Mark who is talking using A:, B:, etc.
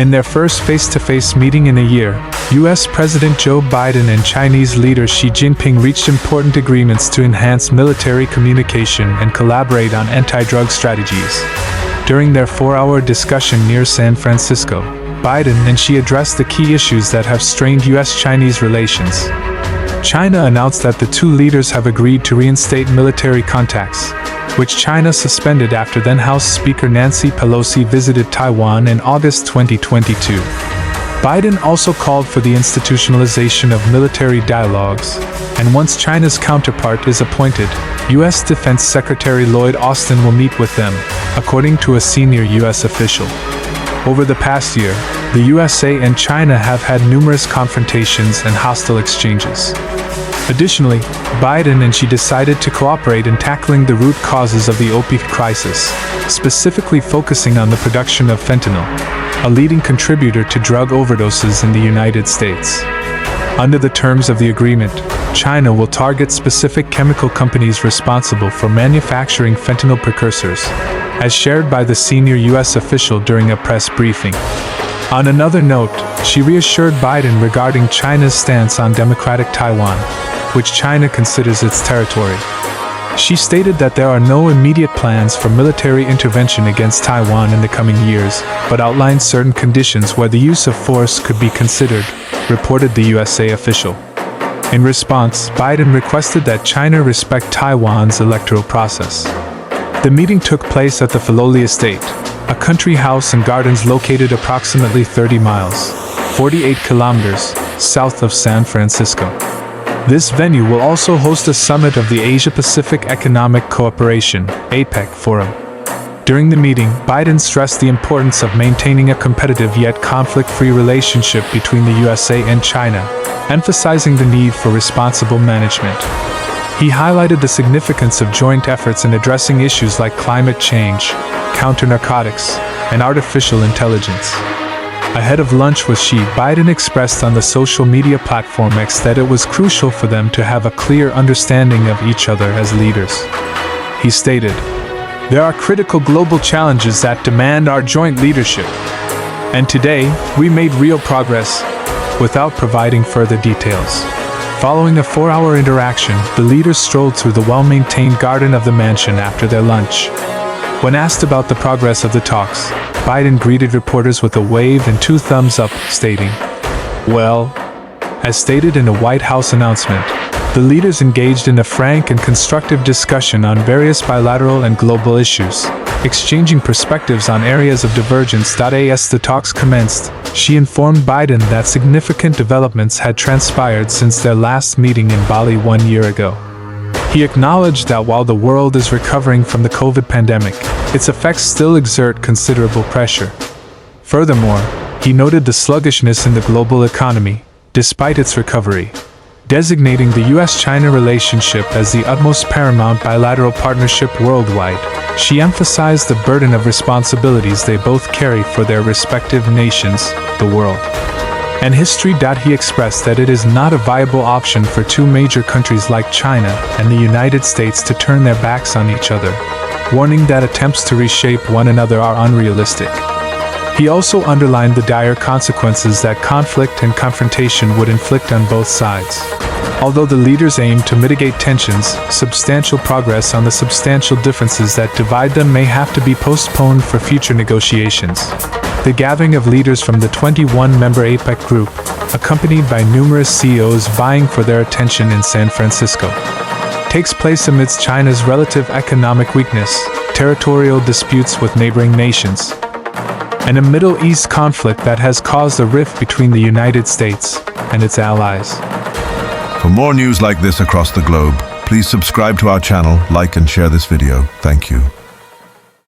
A: In their first face-to-face meeting in a year, U.S. President Joe Biden and Chinese leader Xi Jinping reached important agreements to enhance military communication and collaborate on anti-drug strategies. During their 4-hour discussion near San Francisco, Biden and Xi addressed the key issues that have strained U.S.-Chinese relations. China announced that the two leaders have agreed to reinstate military contacts, which China suspended after then-House Speaker Nancy Pelosi visited Taiwan in August 2022. Biden also called for the institutionalization of military dialogues, and once China's counterpart is appointed, U.S. Defense Secretary Lloyd Austin will meet with them, according to a senior U.S. official. Over the past year, the USA and China have had numerous confrontations and hostile exchanges. Additionally, Biden and Xi decided to cooperate in tackling the root causes of the opioid crisis, specifically focusing on the production of fentanyl, a leading contributor to drug overdoses in the United States. Under the terms of the agreement, China will target specific chemical companies responsible for manufacturing fentanyl precursors, as shared by the senior U.S. official during a press briefing. On another note, she reassured Biden regarding China's stance on democratic Taiwan, which China considers its territory. She stated that there are no immediate plans for military intervention against Taiwan in the coming years, but outlined certain conditions where the use of force could be considered, reported the USA official. In response, Biden requested that China respect Taiwan's electoral process. The meeting took place at the Filoli estate, a country house and gardens located approximately 30 miles, 48 kilometers, south of San Francisco. This venue will also host a summit of the Asia-Pacific Economic Cooperation (APEC) Forum. During the meeting, Biden stressed the importance of maintaining a competitive yet conflict-free relationship between the USA and China, emphasizing the need for responsible management. He highlighted the significance of joint efforts in addressing issues like climate change, counter-narcotics, and artificial intelligence. Ahead of lunch with Xi, Biden expressed on the social media platform X that it was crucial for them to have a clear understanding of each other as leaders. He stated, "There are critical global challenges that demand our joint leadership. And today, we made real progress," without providing further details. Following a 4-hour interaction, the leaders strolled through the well-maintained garden of the mansion after their lunch. When asked about the progress of the talks, Biden greeted reporters with a wave and 2 thumbs up, stating, "Well." As stated in a White House announcement, the leaders engaged in a frank and constructive discussion on various bilateral and global issues, exchanging perspectives on areas of divergence. As the talks commenced, Xi informed Biden that significant developments had transpired since their last meeting in Bali 1 year ago. He acknowledged that while the world is recovering from the COVID pandemic, its effects still exert considerable pressure. Furthermore, he noted the sluggishness in the global economy, despite its recovery. Designating the U.S.-China relationship as the utmost paramount bilateral partnership worldwide, Xi emphasized the burden of responsibilities they both carry for their respective nations, the world, and history. He expressed that it is not a viable option for two major countries like China and the United States to turn their backs on each other, warning that attempts to reshape one another are unrealistic. He also underlined the dire consequences that conflict and confrontation would inflict on both sides. Although the leaders aim to mitigate tensions, substantial progress on the substantial differences that divide them may have to be postponed for future negotiations. The gathering of leaders from the 21-member APEC group, accompanied by numerous CEOs vying for their attention in San Francisco, takes place amidst China's relative economic weakness, territorial disputes with neighboring nations, and a Middle East conflict that has caused a rift between the United States and its allies.
B: For more news like this across the globe, please subscribe to our channel, like and share this video. Thank you.